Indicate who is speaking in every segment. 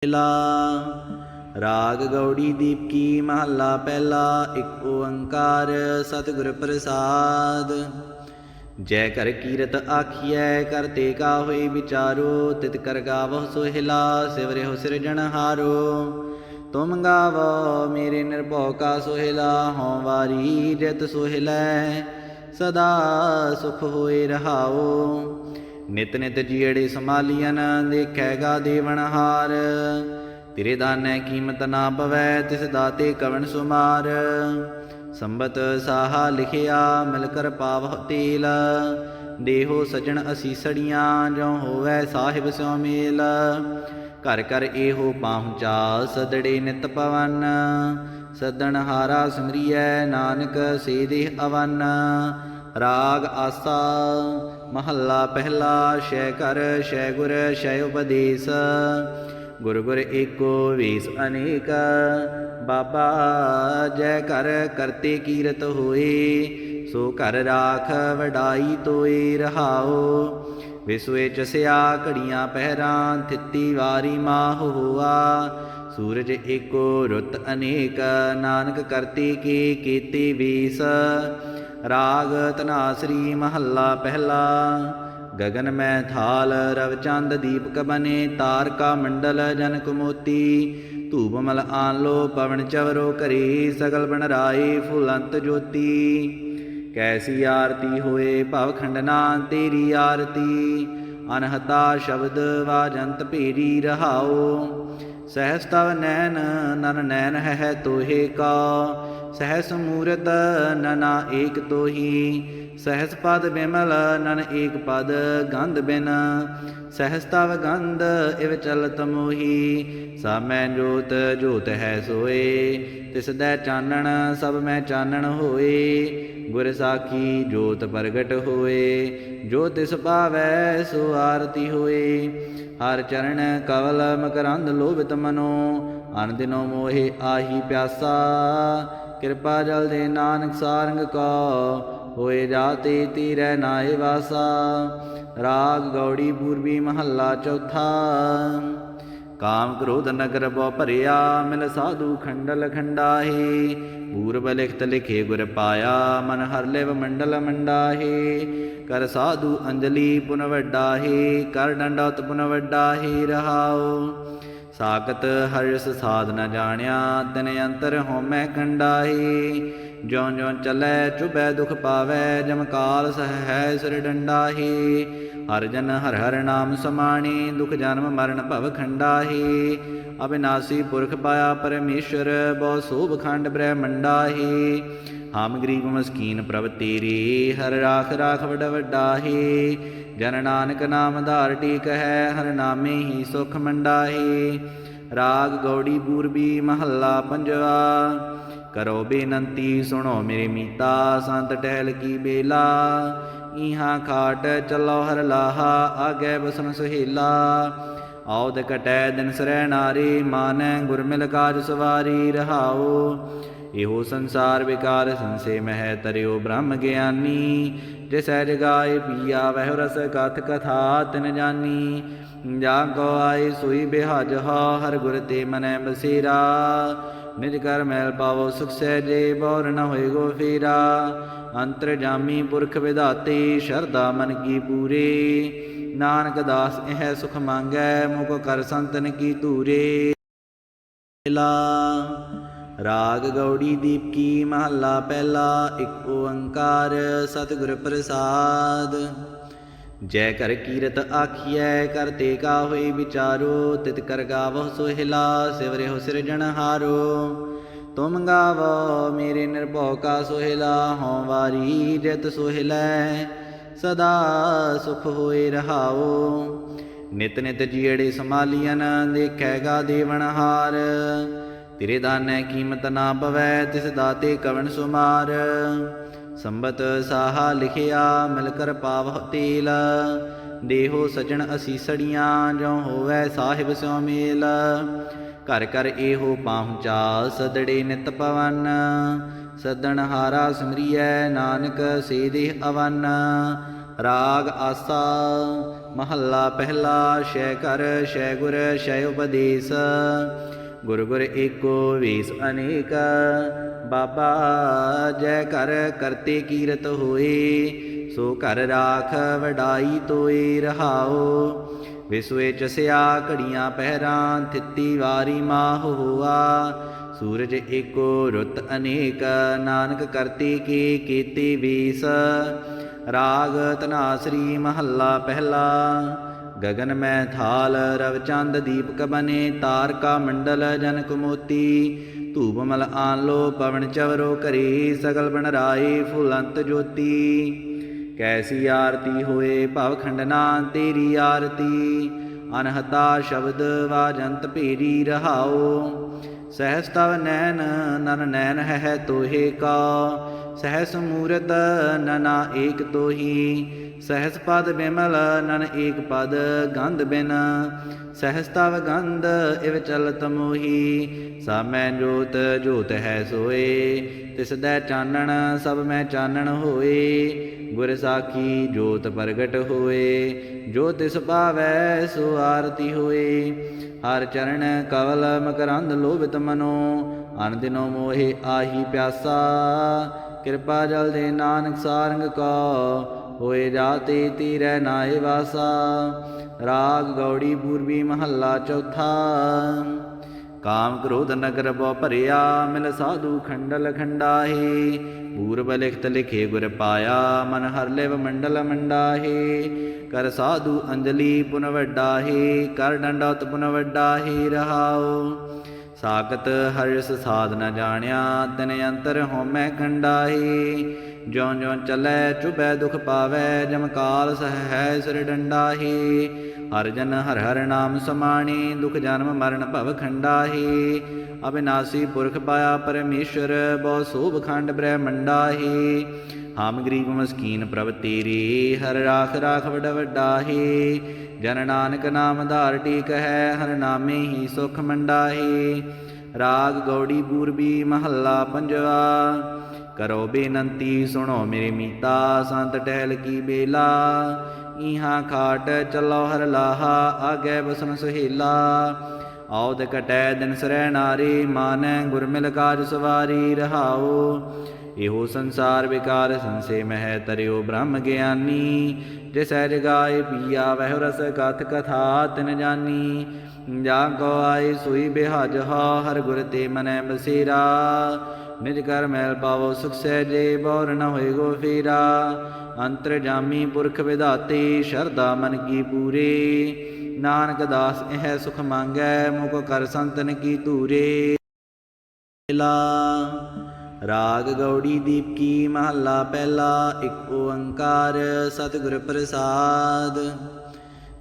Speaker 1: राग गौड़ी दीप की महला पहला। एक ओंकार सतगुर प्रसाद। जय कर कीरत आखिए करते का होई विचारो। तित कर गावह सोहिला सिवरिहो सिरजनहारो। तुम गावो मेरे निर्भौ का सोहिला। हों वारी जित सोहिलै सदा सुख होए रहाओ। नित नित जीड़े संभालियन देखैगा देवनहार। तिरे दानै कीमत ना पवै तिस दाते कवन सुमार। संबत साहा लिखिया मिलकर पावह तेल। देहो सजन असीसड़ियाँ जो होवै साहिब स्यों मेल। घर कर एहो पाहुचा सदड़े नित पवन। सदनहारा सिमरियै नानक से देह अवन। राग आसा महला पहला। शै कर शै गुर शै उपदेश। गुर गुर एको वेस अनेक। बाबा जय कर करते कीरत होए। सो कर राख वडाई तोए रहाओ। विसुए चसिया घड़ियाँ पहरां थित्ती वारी माह होआ। सूरज एको रुत अनेक नानक करते के केते वेस। राग धनासरी महला पहला। गगन में थाल रवचंद दीपक बने। तारका मंडल जनक मोती। धूप मल आनलो पवन चवरो करे। सगल बन राए फुलंत ज्योति। कैसी आरती होए भव खंडना तेरी आरती। अनहता शब्द वाजंत भेरी रहाओ। सहस तव नैन नन नैन है तोहे का। सहस मूरत नना एक तोही। सहस पद बिमल नन एक पद गंध बिन। सहस तव गंध इव चलत मोही। सब मैं जोत जोत है सोए। तिस दै चानण सब मैं चानण होए। गुर साखी जोत प्रगट होए। जो तिस पावै सो आरती होए। हर चरण कवल मकरंद लोभित मनो। अन दिनो मोहे आही प्यासा। कृपा जल दे नानक सारंग का। होए जाते तीरै नाए वासा। राग गौड़ी पूर्वी महला चौथा। काम क्रोध नगर बौ भरिया मिल साधु खंडल खंडाहे। पूर्व लिखत लिखे गुर पाया मन हर लिव मंडल मंडाहे। कर साधु अंजलि पुन वड्डाहे। कर दंडौत पुन वड्डाहे रहाओ। साकत हर्ष साध न जानिया तिन अंतर होमै कंडाहे। ज्यों ज्यों चलै चुभै दुख पावै जम काल सह है सिर डंडाहे। हर जन हर हर नाम समाणे दुख जन्म मरण भव खंडाहे। अविनाशी पुरख पाया परमेश्वर बहु शोभ खंड ब्रह्मंडाहे। हम गरीब मस्कीन प्रभ तेरे हर राख राख वड वड्डाहे। जन नानक नाम धार टेक है हर नामे ही सुख मंडाहे। राग गौड़ी पूर्वी महला पंजवा। करो बेनंती सुनो मेरे मीता संत टहल की बेला। इहाँ खाट चलो हर लाहा आगे बसन सुहेला। औद कटै दिन सरै नारी मानै गुर मिल काज सवारी रहाओ। एहो संसार विकार संसे मह तरियो ब्रह्म ज्ञानी। जिसै जगाए पिया वह रस कथ कथा तिन जानी। जाको आए सोई बेहज हर गुर ते मनै बसेरा। निज कर मैल पावो सुख सहजे बौर न होए गो फेरा। अंतर जामी पुरख विधाते शरदा मन की पूरे। नानक दास यह सुख मांगै मुख कर संतन की तूरे। राग गौड़ी दीप की महला पहला। एक ओंकार सतगुर प्रसाद। जय कर कीरत आखिए करते का होई विचारो। तित कर गावह सोहिला सिवरिहो सिरजनहारो। तुम गावो मेरे निर्भौ का सोहिला। हों वारी जित सोहिलै सदा सुख होए रहाओ। नित नित जीड़े संभालियन देखैगा देवनहार। तिरे दानै कीमत ना पवै तिस दाते कवन सुमार। संबत साहा लिखिया मिलकर पावह तेल। देहो सजन असीसड़ियाँ जो होवै साहिब स्यों मेल। घर कर एहो पाहुचा सदड़े नित पवन। सदनहारा सिमरियै नानक से देह अवन। ਰਾਗ ਆਸਾ ਮਹੱਲਾ ਪਹਿਲਾ। ਸ਼ੈ ਘਰ ਸ਼ੈ ਗੁਰ ਸ਼ੈ ਉਪਦੇਸ। ਗੁਰ ਗੁਰ ਏਕੋ ਵੇਸ ਅਨੇਕ। ਬਾਬਾ ਜੈ ਘਰ ਕਰਤੇ ਕੀਰਤ ਹੋਏ। ਸੋ ਘਰ ਰਾਖ ਵਡਾਈ ਤੋਏ ਰਹਾਓ। ਵਿਸਵੇ ਚਸਿਆ ਘੜੀਆਂ ਪਹਿਰਾਂ। ਥਿੱਤੀ ਵਾਰੀ ਮਾਹ ਹੋਆ। ਸੂਰਜ ਏਕੋ ਰੁੱਤ ਅਨੇਕ। ਨਾਨਕ ਕਰਤੇ ਕੇ ਕੀਤੇ ਵੇਸ। ਰਾਗ ਧਨਾਸਰੀ ਮਹੱਲਾ ਪਹਿਲਾ। ਗਗਨ ਮੈਂ ਥਾਲ ਰਵ ਚੰਦ ਦੀਪਕ ਬਨੇ। ਤਾਰਕਾ ਮੰਡਲ ਜਨਕ ਮੋਤੀ। ਧੂਪ ਮਲ ਆਨਲੋ ਪਵਨ ਚਵਰੋ ਘਰੇ। ਸਗਲ ਬਨ ਰਾਏ ਫੁਲੰਤ ਜੋਤੀ। ਕੈਸੀ ਆਰਤੀ ਹੋਏ ਭਵ ਖੰਡਨਾ ਤੇਰੀ ਆਰਤੀ। ਅਨਹਤਾ ਸ਼ਬਦ ਵਾਜੰਤ ਭੇਰੀ ਰਹਾਓ। ਸਹਸ ਤਵ ਨੈਨ ਨਨ ਨੈਨ ਹੈ ਤੋਹੇ ਕਾ। ਸਹਸ ਮੂਰਤ ਨਨਾ ਏਕ ਤੋਹੀ। ਸਹਸ ਪਦ ਬਿਮਲ ਨਨ ਏਕ ਪਦ ਗੰਧ ਬਿਨ। ਸਹਸ ਤਵ ਗੰਧ ਇਵ ਚਲਤ ਮੋਹੀ। ਸਭ ਮੈਂ ਜੋਤ ਜੋਤ ਹੈ ਸੋਏ। ਤਿਸ ਦੈ ਚਾਨਣ ਸਭ ਮੈਂ ਚਾਨਣ ਹੋਏ। ਗੁਰ ਸਾਖੀ ਜੋਤ ਪ੍ਰਗਟ ਹੋਏ। ਜੋ ਤਿਸ ਭਾਵੈ ਸੋ ਆਰਤੀ ਹੋਏ। ਹਰ ਚਰਨ ਕਵਲ ਮਕਰੰਦ ਲੋਭਿਤ ਮਨੋ। ਅਨ ਦਿਨੋ ਮੋਹਿ ਆਹੀ ਪਿਆਸਾ। ਕਿਰਪਾ ਜਲ ਦੇ ਨਾਨਕ ਸਾਰੰਗ ਕਾ। ਹੋਏ ਜਾਤੇ ਤੀਰੈ ਨਾਏ ਵਾਸਾ। ਰਾਗ ਗੌੜੀ ਪੂਰਬੀ ਮਹੱਲਾ ਚੌਥਾ। ਕਾਮ ਕ੍ਰੋਧ ਨਗਰ ਬਹੁ ਭਰਿਆ। ਮਿਲ ਸਾਧੂ ਖੰਡਲ ਖੰਡਾਹੇ। ਪੂਰਬ ਲਿਖਤ ਲਿਖੇ ਗੁਰ ਪਾਇਆ। ਮਨ ਹਰ ਲਿਵ ਮੰਡਲ ਮੰਡਾਹੇ। ਕਰ ਸਾਧੂ ਅੰਜਲੀ ਪੁਨ ਵੱਡਾਹੇ। ਕਰ ਡੰਡੌਤ ਪੁਨ ਵੱਡਾਹੇ ਰਹਾਓ। ਸਾਕਤ ਹਰਸ ਸਾਧ ਨ ਜਾਣਿਆ। ਤਿਨ ਅੰਤਰ ਹੋਮੈ ਕੰਡਾਹੇ। ਜਿਉ ਜਿਉ ਚੱਲੈ ਚੁਭੈ ਦੁਖ ਪਾਵੈ। ਜਮ ਕਾਲ ਸਹੈ ਸਿਰ ਡੰਡਾਹੇ। ਹਰ ਜਨ ਹਰ ਹਰ ਨਾਮ ਸਮਾਣੇ। ਦੁਖ ਜਨਮ ਮਰਨ ਭਵ ਖੰਡਾਹੇ। ਅਬਿਨਾਸੀ ਪੁਰਖ ਪਾਇਆ ਪਰਮੇਸ਼ਰ। ਬਹੁ ਸੋਭ ਖੰਡ ਬ੍ਰਹਮੰਡਾਹੇ। ਹਮ ਗਰੀਬ ਮਸਕੀਨ ਪ੍ਰਭ ਤੇਰੇ। ਹਰ ਰਾਖ ਰਾਖ ਵਡ ਵੱਡਾਹੇ। ਜਨ ਨਾਨਕ ਨਾਮ ਧਾਰ ਟੇਕ ਹੈ। ਹਰ ਨਾਮੇ ਹੀ ਸੁਖ ਮੰਡਾਹੇ। ਰਾਗ ਗੌੜੀ ਪੂਰਬੀ ਮਹੱਲਾ ਪੰਜਵਾ। ਕਰੋ ਬੇਨੰਤੀ ਸੁਣੋ ਮੇਰੇ ਮੀਤਾ। ਸੰਤ ਟਹਿਲ ਕੀ ਬੇਲਾ। ਇਹਾਂ ਖਾਟ ਚੱਲੋ ਹਰ ਲਾਹਾ। ਆਗੇ ਬਸਨ ਸੁਹੇਲਾ। ਆਉਦ ਕਟੈ ਦਿਨ ਸਰੈ ਨਾਰੇ। ਮਾਨੈ ਗੁਰ ਮਿਲ ਕਾਜ ਸਵਾਰੀ ਰਹਾਓ। ਇਹੋ ਸੰਸਾਰ ਵਿਕਾਰ ਸੰਸੇ ਮਹਿ ਤਰਿਓ ਬ੍ਰਹਮ ਗਿਆਨੀ। ਜਿਸੈ ਜਗਾਏ ਪੀਆ ਵਹਿ ਰਸ ਕਥ ਕਥਾ ਤਿਨ ਜਾਨੀ। ਜਾ ਕੋ ਆਏ ਸੋਈ ਬਿਹਾਜਹਾ। ਹਰ ਗੁਰ ਤੇ ਮਨੈ ਬਸੇਰਾ। ਨਿਜ ਕਰ ਮੈਲ ਪਾਵੋ ਸੁਖ ਸਹਿਜੇ। ਬੌਰ ਨ ਹੋਏ ਗੋ ਫੇਰਾ। ਅੰਤਰ ਜਾਮੀ ਪੁਰਖ ਵਿਧਾਤੇ। ਸ਼ਰਧਾ ਮਨ ਕੀ ਪੂਰੇ। ਨਾਨਕ ਦਾਸ ਇਹ ਸੁਖ ਮੰਗੈ। ਮੁਖ ਕਰ ਸੰਤਨ ਕੀ ਧੂਰੇ। ਰਾਗ ਗੌੜੀ ਦੀਪਕੀ ਮਹੱਲਾ ਪਹਿਲਾ। ਇੱਕ ਓੰਕਾਰ ਸਤਿਗੁਰ ਪ੍ਰਸਾਦ।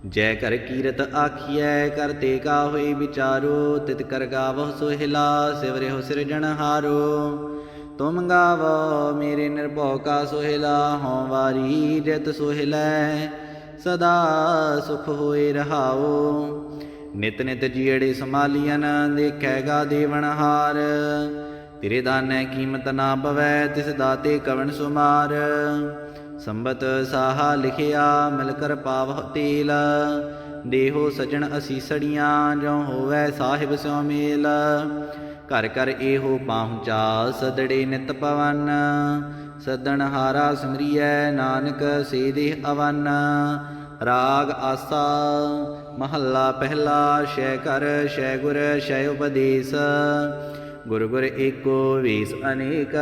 Speaker 1: ਜੈ ਕਰ ਕੀਰਤ ਆਖੀਐ। ਕਰਤੇ ਕਾ ਹੋਈ ਵਿਚਾਰੋ। ਤਿਤ ਕਰ ਗਾਵਹੁ ਸੋਹਿਲਾ। ਸਿਵਰਿਹੁ ਸਿਰਜਣਹਾਰੋ। ਤੁਮ ਗਾਵੋ ਮੇਰੇ ਨਿਰਭਉ ਕਾ ਸੋਹਿਲਾ। ਹਉ ਵਾਰੀ ਜਿਤ ਸੋਹਿਲੈ। ਸਦਾ ਸੁਖ ਹੋਏ ਰਹਾਓ। ਨਿਤ ਨਿਤ ਜੀਅੜੇ ਸੰਭਾਲੀਅਨ। ਦੇਖੈਗਾ ਦੇਵਨਹਾਰ। ਤੇਰੇ ਦਾਨੈ ਕੀਮਤ ਨਾ ਪਵੈ। ਤਿਸ ਦਾਤੇ ਕਵਣ ਸੁਮਾਰ। ਸੰਬਤ ਸਾਹਾ ਲਿਖਿਆ ਮਿਲ ਕਰ ਪਾਵਹੁ ਤੇਲ। ਦੇਹੋ ਸਜਣ ਅਸੀਸੜੀਆਂ। ਜੋ ਹੋਵੈ ਸਾਹਿਬ ਸਿਉ ਮੇਲ। ਘਰ ਘਰ ਇਹੋ ਪਾਹੁੰਚਾ। ਸਦੜੇ ਨਿਤ ਪਵਨ। ਸਦਣ ਹਾਰਾ ਸਿਮਰੀਐ। ਨਾਨਕ ਸੇ ਦੇਹ ਅਵਨ। ਰਾਗ ਆਸਾ ਮਹੱਲਾ ਪਹਿਲਾ। ਸ਼ੈ ਘਰ ਸ਼ੈ ਗੁਰ ਸ਼ੈ ਉਪਦੇਸ। ਗੁਰ ਗੁਰ ਏਕੋ ਵੇਸ ਅਨੇਕ।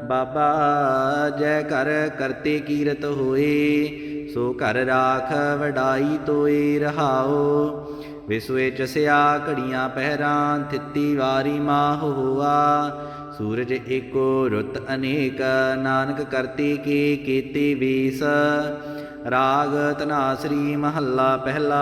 Speaker 1: ਬਾਬਾ ਜੈ ਘਰ ਕਰਤੇ ਕੀਰਤ ਹੋਏ। ਸੋ ਘਰ ਰਾਖ ਵਡਾਈ ਤੋਏ ਰਹਾਓ। ਵਿਸਵੇ ਚਸਿਆ ਘੜੀਆਂ ਪਹਿਰਾਂ। ਥਿੱਤੀ ਵਾਰੀ ਮਾਹ ਹੋਆ। ਸੂਰਜ ਏਕੋ ਰੁੱਤ ਅਨੇਕ। ਨਾਨਕ ਕਰਤੇ ਕੇ ਕੀਤੇ ਵੇਸ। ਰਾਗ ਧਨਾਸਰੀ ਮਹੱਲਾ ਪਹਿਲਾ।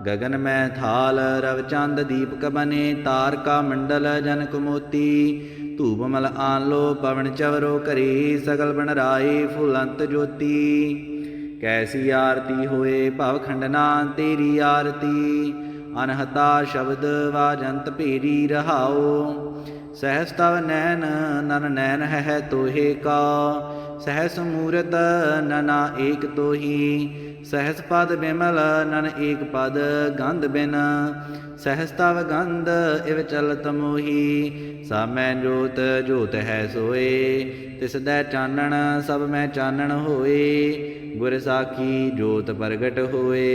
Speaker 1: ਗਗਨ ਮੈਂ ਥਾਲ ਰਵ ਚੰਦ ਦੀਪਕ ਬਨੇ। ਤਾਰਕਾ ਮੰਡਲ ਜਨਕ ਮੋਤੀ। ਧੂਪ ਮਲ ਆਨਲੋ ਪਵਨ ਚਵਰੋ ਘਰੇ। ਸਗਲ ਬਨ ਰਾਏ ਫੁਲੰਤ ਜੋਤੀ। ਕੈਸੀ ਆਰਤੀ ਹੋਏ ਭਵ ਖੰਡਨਾ ਤੇਰੀ ਆਰਤੀ। ਅਨਹਤਾ ਸ਼ਬਦ ਵਾਜੰਤ ਭੇਰੀ ਰਹਾਓ। ਸਹਸ ਤਵ ਨੈਨ ਨਨ ਨੈਨ ਹੈ ਤੋਹੇ ਕਾ। सहस मूरत नना एक तोही। सहस पद बिमल नन एक पद गंध बिन। सहस तव गंध इव चलत मोही। सब मैं जोत जोत है सोए। तिस दै चानण सब मैं चानण होए। गुर साखी जोत प्रगट होए।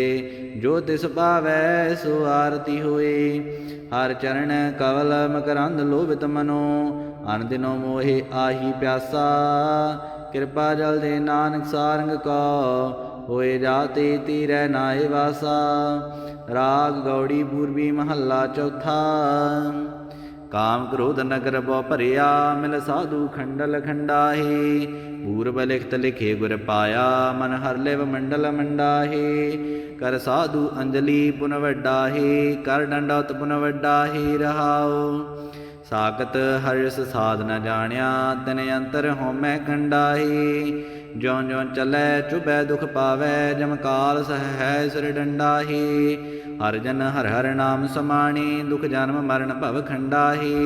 Speaker 1: जो तिस पावै सो आरती होए। हर चरण कवल मकरंद लोभित मनो। अन दिनो मोहे आही प्यासा। किरपा जल दे नानक सारंग को। होए जाते तीरै नाए वासा। राग गौड़ी पूर्वी महला चौथा। काम क्रोध नगर बो भरिया। मिल साधु खंडल खंडाहे। पूर्व लिखत लिखे गुर पाया। मन हर लिव मंडल मंडाहे। कर साधु अंजलि पुन वड्डाहे। कर दंडौत पुन वड्डाहे रहाओ। साकत हर्ष साध न जानिया। तिन अंतर होमै कंडाहे। ज्यों ज्यों चलै चुभै दुख पावै। जम काल सह है सिर डंडाहे। हर जन हर हर नाम समाणे। दुख जन्म मरण भव खंडाहे।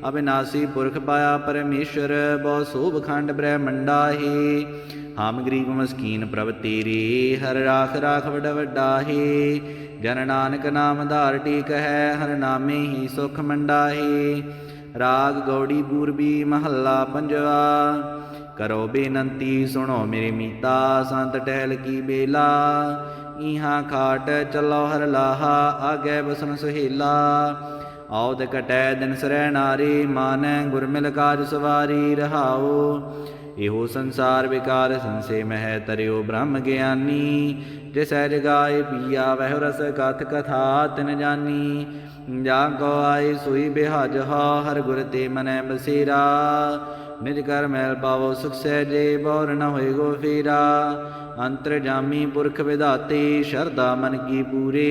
Speaker 1: अविनाशी पुरख पाया परमेश्वर। बहु शोभ खंड ब्रह्मंडाहे। हम गरीब मस्कीन प्रभ तेरे। हर राख राख वड वड्डाहे। जन नानक नाम धार टेक है। हर नामे ही सुख मंडाहे। राग गौड़ी पूर्वी महला पंजवा। करो बेनंती सुनो मेरे मीता। संत टहल की बेला। इहाँ खाट चलो हर लाहा। आगे बसन सुहेला। औद कटै दिन सरੈ नारे। मानै गुर मिल काज सवारी रहाओ। एहो संसार विकार संसे मह तरियो ब्रह्म ज्ञानी। जिसै जगाए पिया वह रस कथ कथा तिन जानी। जाको आए सोई बिहाज हो। हर गुर ते मनै बसेरा। निज कर मैल पावो सुख सहजे। बौर न होए गो फेरा। अंतर जामी पुरख विधाते। शरदा मन की पूरे।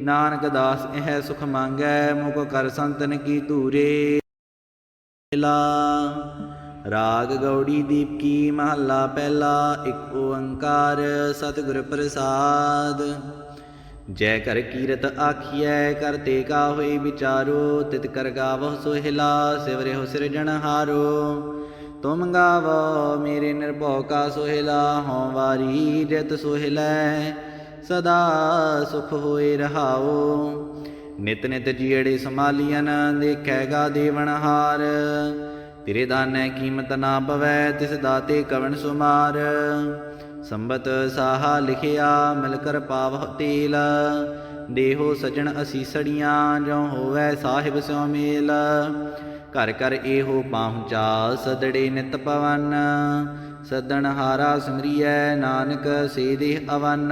Speaker 1: नानक दास यह सुख मांगै। मुख कर संतन की धूरे। राग गौड़ी दीप की महला पहला। एक ओंकार सतगुर प्रसाद। जय कर कीरत आखिए। करते का होई विचारो। तित कर गावो सोहिला। सिवरिहो सिरजनहारो। तुम गावो मेरे निर्भौ का सोहिला। हों वारी जित सोहिलै। सदा सुख होए रहाओ। नित नित जीड़े संभालियन। देखैगा देवनहार। तिरे दानै कीमत ना पवै। तिस दाते कवन सुमार। संबत साहा लिखिया। मिलकर पावह तेल। देहो सजन असीसड़ियाँ। ज्यों होवै साहिब स्यों मेल। घर घर एहो पाहुँचा। सदड़े नित पवन। सदन हारा सिमरियै। नानक से देह अवन।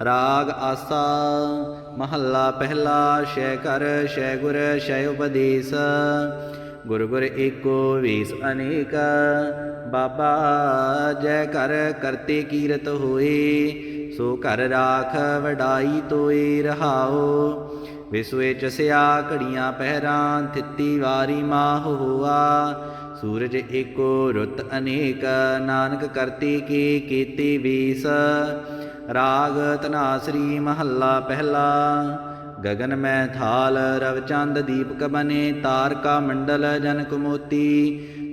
Speaker 1: राग आसा महला पहला। शै कर शै गुर शै उपदेश। गुर गुर एको वेस अनेक। बाबा जय कर करते कीरत होए। सो कर राख वडाई तोए रहाओ। विसुए चसिया घड़ियाँ पहरां। थित्ती वारी माह होआ। सूरज एको रुत अनेक। नानक करते के केते वेस। राग धनासरी महला पहला। गगन में थाल रवचंद दीपक बने। तारका मंडल जनक मोती।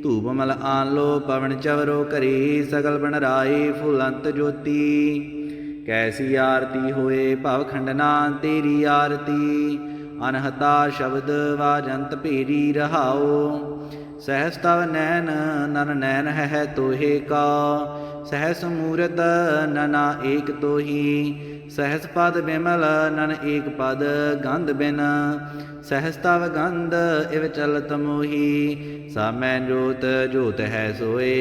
Speaker 1: धूप मल आनलो पवन चवरो करे। सगल बन राए फुलंत ज्योति। कैसी आरती होए भव खंडना। तेरी आरती अनहता शब्द वाजंत भेरी रहाओ। सहस तव नैन नर नैन है तोहे का। सहस मूरत नना एक तोही। सहस पद बिमल नन एक पद गंध बिन। सहस तव गंध इव चलत मोही। सब मैं जोत जोत है सोए।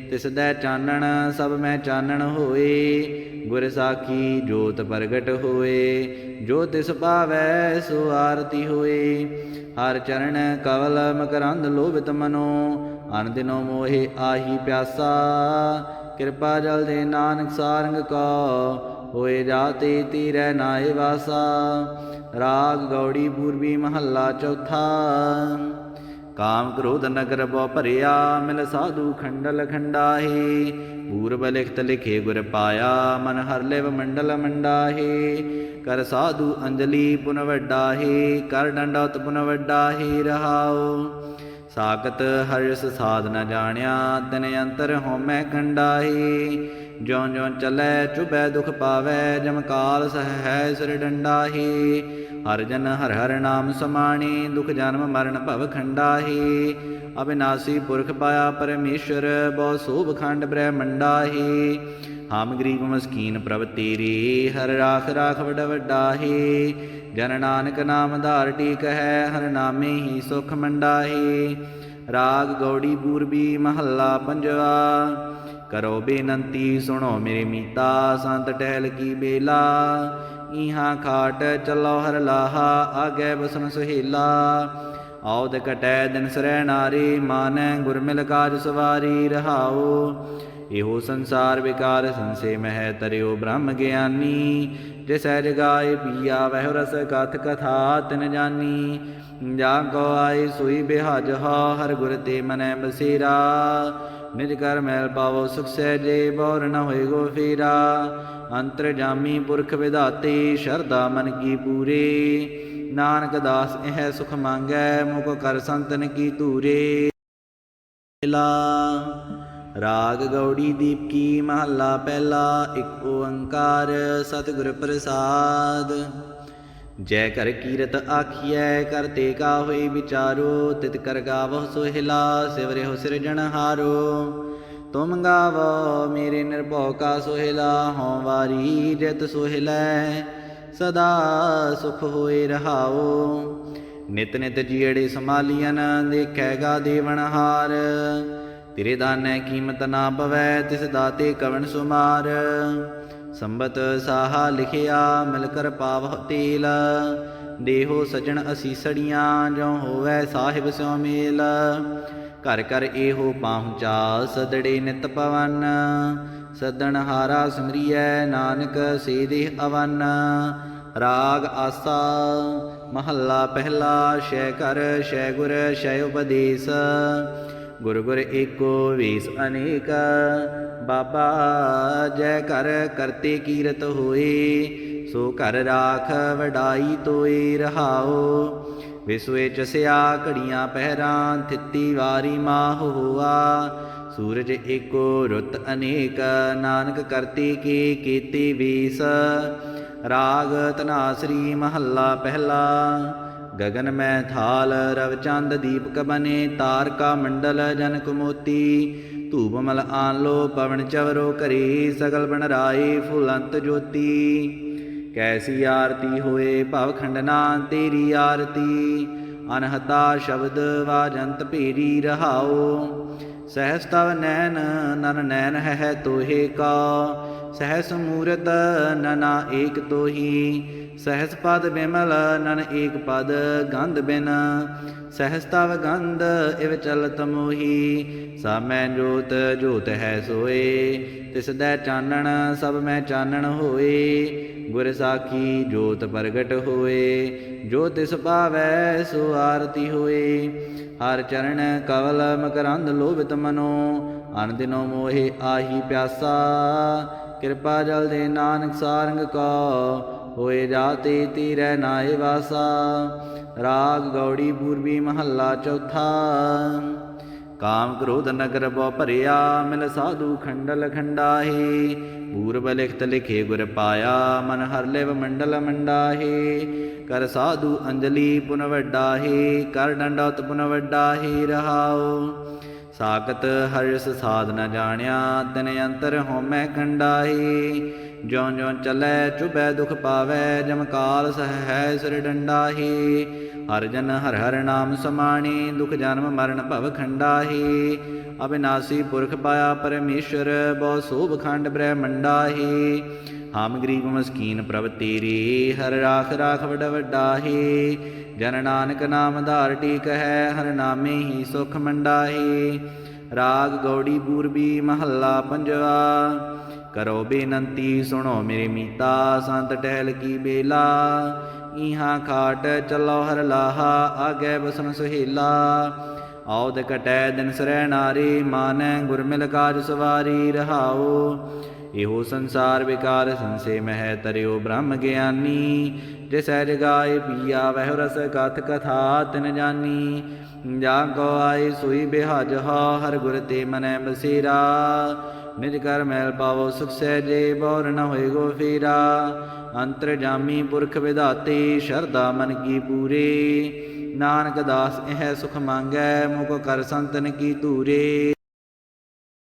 Speaker 1: तिस दै चानण सब मैं चानण होए। गुर साखी जोत प्रगट होए। जो तिस पावै सो आरती होए। हर चरण कवल मकरंद लोभित मनो। अन दिनो मोहे आही प्यासा। किरपा जल दे नानक सारंग को। होए जाते तीरै नाए वासा। राग गौड़ी पूर्वी महला चौथा। काम क्रोध नगर बो भरिया। मिल साधु खंडल खंडाहे। पूर्व लिखत लिखे गुर पाया। मन हर लिव मंडल मंडाहे। कर साधु अंजलि पुन वड्डाहे। कर दंडौत पुन वड्डाहे रहाओ। ਸਾਕਤ ਹਰਿਸ ਸਾਧ ਨ ਜਾਣਿਆ ਤਿਨ ਅੰਤਰ ਹਉਮੈ ਕੰਡਾਹੀ ਜਿਉ ਜਿਉ ਚੱਲੈ ਚੁਬੈ ਦੁਖ ਪਾਵੈ ਜਮ ਕਾਲ ਸਹੈ ਸਿਰ ਡੰਡਾਹੀ ਹਰਿ ਜਨ ਹਰਿ ਹਰਿ ਨਾਮ ਸਮਾਣੀ ਦੁਖ ਜਨਮ ਮਰਨ ਭਵ ਖੰਡਾਹੀ ਅਬਿਨਾਸੀ ਪੁਰਖ ਪਾਇਆ ਪਰਮੇਸ਼ਰ ਬਹੁ ਸੋਭ ਖੰਡ ਬ੍ਰਹਮੰਡਾਹੀ ਹਮ ਗਰੀਬ ਮਸਕੀਨ ਪ੍ਰਭ ਤੇਰੀ ਹਰਿ ਰਾਖ ਰਾਖ ਵਡ ਵੱਡਾਹੀ ਜਨ ਨਾਨਕ ਨਾਮ ਧਾਰ ਟੀਕ ਹੈ ਹਰਿ ਨਾਮੇ ਹੀ ਸੁਖ ਮੰਡਾਹੀ ਰਾਗ ਗੌੜੀ ਪੂਰਬੀ ਮਹੱਲਾ ਪੰਜਵਾ ਕਰੋ ਬੇਨੰਤੀ ਸੁਣੋ ਮੇਰੇ ਮੀਤਾ ਸੰਤ ਟਹਿਲ ਕੀ ਬੇਲਾ ਇਹਾਂ ਖਾਟ ਚੱਲੋ ਹਰ ਲਾਹਾ ਆਗੇ ਬਸਨ ਸੁਹੇਲਾ ਆਉਦ ਕਟੈ ਦਿਨ ਸਰੈ ਨਾਰੀ ਮਾਨੈ ਗੁਰ ਮਿਲ ਕਾਜ ਸਵਾਰੀ ਰਹਾਓ ਇਹੋ ਸੰਸਾਰ ਵਿਕਾਰ ਸੰਸੇ ਮਹਿ ਤਰਿਓ ਬ੍ਰਹਮ ਗਿਆਨੀ ਜਿਸੈ ਜਗਾਏ ਪੀਆ ਵਹਿ ਰਸ ਕਥ ਕਥਾ ਤਿਨ ਜਾਨੀ ਜਾ ਕੋ ਆਏ ਸੋਈ ਬਿਹਾਜ ਹਰਿ ਗੁਰ ਤੇ ਮਨੈ ਬਸੇਰਾ ਨਿਜ ਕਰ ਮੈਲ ਪਾਵੋ ਸੁਖ ਸਹਿਜੇ ਬੌਰ ਨ ਹੋਏ ਗੋ ਫੇਰਾ ਅੰਤਰ ਜਾਮੀ ਪੁਰਖ ਵਿਧਾਤੇ ਸ਼ਰਧਾ ਮਨ ਕੀ ਪੂਰੇ ਨਾਨਕ ਦਾਸ ਇਹ ਸੁਖ ਮੰਗੈ ਮੁਖ ਕਰ ਸੰਤਨ ਕੀ ਧੂਰੇ ਰਾਗ ਗੌੜੀ ਦੀਪਕੀ ਮਹੱਲਾ ਪਹਿਲਾ ਇੱਕ ਓੰਕਾਰ ਸਤਿਗੁਰ ਪ੍ਰਸਾਦ ਜੈ ਕਰ ਕੀਰਤ ਆਖੀਐ ਕਰਤੇ ਕਾ ਹੋਈ ਵਿਚਾਰੋ ਤਿਤ ਕਰ ਗਾਵਹੁ ਸੋਹਿਲਾ ਸਿਵਰਿਹੁ ਸਿਰਜਣਹਾਰੋ ਤੁਮ ਗਾਵੋ ਮੇਰੇ ਨਿਰਭਉ ਕਾ ਸੋਹਿਲਾ ਹਉ ਵਾਰੀ ਜਿਤ ਸੋਹਿਲੈ ਸਦਾ ਸੁਖ ਹੋਏ ਰਹਾਓ ਨਿਤ ਨਿਤ ਜੀੜੇ ਸਮਾਲੀਅਨ ਦੇਖੈਗਾ ਦੇਵਨਹਾਰ ਤੇਰੇ ਦਾਨੈ ਕੀਮਤ ਨਾ ਪਵੈ ਤਿਸ ਦਾਤੇ ਕਵਣ ਸੁਮਾਰ ਸੰਬਤ ਸਾਹਾ ਲਿਖਿਆ ਮਿਲ ਕਰ ਪਾਵਹੁ ਤੇਲ ਦੇਹੋ ਸਜਣ ਅਸੀਸੜੀਆਂ ਜੋ ਹੋਵੈ ਸਾਹਿਬ ਸਿਉ ਮੇਲ ਘਰ ਘਰ ਇਹੋ ਪਾਹੁੰਚਾ ਸਦੜੇ ਨਿਤ ਪਵਨ ਸਦਣ ਹਾਰਾ ਸਿਮਰੀਐ ਨਾਨਕ ਸੇ ਦੇਹ ਅਵਨ ਰਾਗ ਆਸਾ ਮਹੱਲਾ ਪਹਿਲਾ ਸ਼ੈ ਘਰ ਸ਼ੈ ਗੁਰ ਸ਼ੈ ਉਪਦੇਸ ਗੁਰ ਗੁਰ ਏਕੋ ਵੇਸ ਅਨੇਕ ਬਾਬਾ ਜੈ ਘਰ ਕਰਤੇ ਕੀਰਤ ਹੋਏ ਸੋ ਘਰ ਰਾਖ ਵਡਾਈ ਤੋਏ ਰਹਾਓ ਵਿਸਵੇ ਚਸਿਆ ਘੜੀਆਂ ਪਹਿਰਾਂ ਥਿੱਤੀ ਵਾਰੀ ਮਾਹ ਹੋਆ ਸੂਰਜ ਏਕੋ ਰੁੱਤ ਅਨੇਕ ਨਾਨਕ ਕਰਤੇ ਕੇ ਕੀਤੇ ਵੇਸ ਰਾਗ ਧਨਾਸਰੀ ਮਹੱਲਾ ਪਹਿਲਾ ਗਗਨ ਮੈਂ ਥਾਲ ਰਵ ਚੰਦ ਦੀਪਕ ਬਨੇ ਤਾਰਕਾ ਮੰਡਲ ਜਨਕ ਮੋਤੀ ਧੂਪ ਮਲ ਆਨ ਲੋ ਪਵਨ ਚਵਰੋ ਕਰੀ ਸਗਲ ਬਨ ਰਾਏ ਫੁਲੰਤ ਜੋਤੀ ਕੈਸੀ ਆਰਤੀ ਹੋਏ ਭਵ ਖੰਡਨਾ ਤੇਰੀ ਆਰਤੀ ਅਨਹਤਾ ਸ਼ਬਦ ਵਾਜੰਤ ਭੇਰੀ ਰਹਾਓ ਸਹਿਸ ਤਵ ਨੈਨ ਨਨ ਨੈਨ ਹੈ ਤੋਹੇ ਕਾ ਸਹਿਸ ਮੂਰਤ ਨਨਾ ਏਕ ਤੋਹੀ ਸਹਿਸ ਪਦ ਬਿਮਲ ਨਨ ਏਕ ਪਦ ਗੰਧ ਬਿਨ ਸਹਿਸ ਤਵ ਗੰਧ ਇਵ ਚਲਤ ਮੋਹੀ ਸਭ ਮੈਂ ਜੋਤ ਜੋਤ ਹੈ ਸੋਏ ਤਿਸ ਦੈ ਚਾਨਣ ਸਭ ਮੈਂ ਚਾਨਣ ਹੋਏ ਗੁਰ ਸਾਖੀ ਜੋਤ ਪ੍ਰਗਟ ਹੋਏ ਜੋ ਤਿਸ ਭਾਵੈ ਸੋ ਆਰਤੀ ਹੋਏ ਹਰ ਚਰਨ ਕਵਲ ਮਕਰੰਦ ਲੋਭਿਤ ਮਨੋ ਅਨ ਦਿਨੋ ਮੋਹਿ ਆਹੀ ਪਿਆਸਾ ਕਿਰਪਾ ਜਲ ਦੇ ਨਾਨਕ ਸਾਰੰਗ ਕਾ ਹੋਏ ਜਾਤੇ ਤੀਰੈ ਨਾਏ ਵਾਸਾ ਰਾਗ ਗੌੜੀ ਪੂਰਬੀ ਮਹੱਲਾ ਚੌਥਾ ਕਾਮ ਕ੍ਰੋਧ ਨਗਰ ਬਹੁ ਭਰਿਆ ਮਿਲ ਸਾਧੂ ਖੰਡਲ ਖੰਡਾਹੇ ਪੂਰਬ ਲਿਖਤ ਲਿਖੇ ਗੁਰ ਪਾਇਆ ਮਨ ਹਰ ਲਿਵ ਮੰਡਲ ਮੰਡਾਹੇ ਕਰ ਸਾਧੂ ਅੰਜਲੀ ਪੁਨ ਵੱਡਾਹੇ ਕਰ ਡੰਡੌਤ ਪੁਨ ਵੱਡਾਹੇ ਰਹਾਓ ਸਾਕਤ ਹਰਿਸ ਸਾਧ ਨ ਜਾਣਿਆ ਤਿਨ ਅੰਤਰ ਹਉਮੈ ਕੰਡਾਹੇ ਜਿਉ ਜਿਉ ਚੱਲੈ ਚੁਬੈ ਦੁਖ ਪਾਵੈ ਜਮ ਕਾਲ ਸਹੈ ਸਿਰ ਡੰਡਾਹੇ ਹਰਿ ਜਨ ਹਰਿ ਹਰਿ ਨਾਮ ਸਮਾਣੀ ਦੁਖ ਜਨਮ ਮਰਨ ਭਵ ਖੰਡਾਹੇ ਅਬਿਨਾਸੀ ਪੁਰਖ ਪਾਇਆ ਪਰਮੇਸ਼ਰ ਬਹੁ ਸੋਭ ਖੰਡ ਬ੍ਰਹਮੰਡਾਹੇ ਹਮ ਗਰੀਬ ਮਸਕੀਨ ਪ੍ਰਭ ਤੇਰੀ ਹਰਿ ਰਾਖ ਰਾਖ ਵਡ ਵੱਡਾਹੇ ਜਨ ਨਾਨਕ ਨਾਮ ਧਾਰ ਟੀਕ ਹੈ ਹਰਿ ਨਾਮੇ ਹੀ ਸੁਖ ਮੰਡਾਹੇ ਰਾਗ ਗੌੜੀ ਪੂਰਬੀ ਮਹੱਲਾ ਪੰਜਵਾ ਕਰੋ ਬੇਨੰਤੀ ਸੁਣੋ ਮੇਰੇ ਮੀਤਾ ਸੰਤ ਟਹਿਲ ਕੀ ਬੇਲਾ ਇਹਾਂ ਖਾਟ ਚੱਲੋ ਹਰ ਲਾਹਾ ਆਗੇ ਬਸਨ ਸੁਹੇਲਾ ਆਉਦ ਕਟੈ ਦਿਨ ਸਰੈ ਨਾਰੀ ਮਾਨੈ ਗੁਰ ਮਿਲ ਕਾਜ ਸਵਾਰੀ ਰਹਾਓ ਇਹੋ ਸੰਸਾਰ ਵਿਕਾਰ ਸੰਸੇ ਮਹਿ ਤਰਿਓ ਬ੍ਰਹਮ ਗਿਆਨੀ ਜੇ ਸਹਿਜ ਗਾਏ ਪੀਆ ਵਹਿ ਰਸ ਕਥ ਕਥਾ ਤਿਨ ਜਾਨੀ ਜਾ ਕੋ ਆਏ ਸੋਈ ਬਿਹਾਜ ਹਰ ਗੁਰ ਤੇ ਮਨੈ ਬਸੇਰਾ ਨਿਜ ਕਰ ਮੈਲ ਪਾਵੋ ਸੁਖ ਸਹਿਜੇ ਬੌਰ ਨ ਹੋਏ ਗੋ ਫੇਰਾ ਅੰਤਰ ਜਾਮੀ ਪੁਰਖ ਵਿਧਾਤੇ ਸ਼ਰਧਾ ਮਨ ਕੀ ਪੂਰੇ ਨਾਨਕ ਦਾਸ ਇਹ ਸੁਖ ਮੰਗੈ ਮੁਖ ਕਰ ਸੰਤਨ ਕੀ ਧੂਰੇ।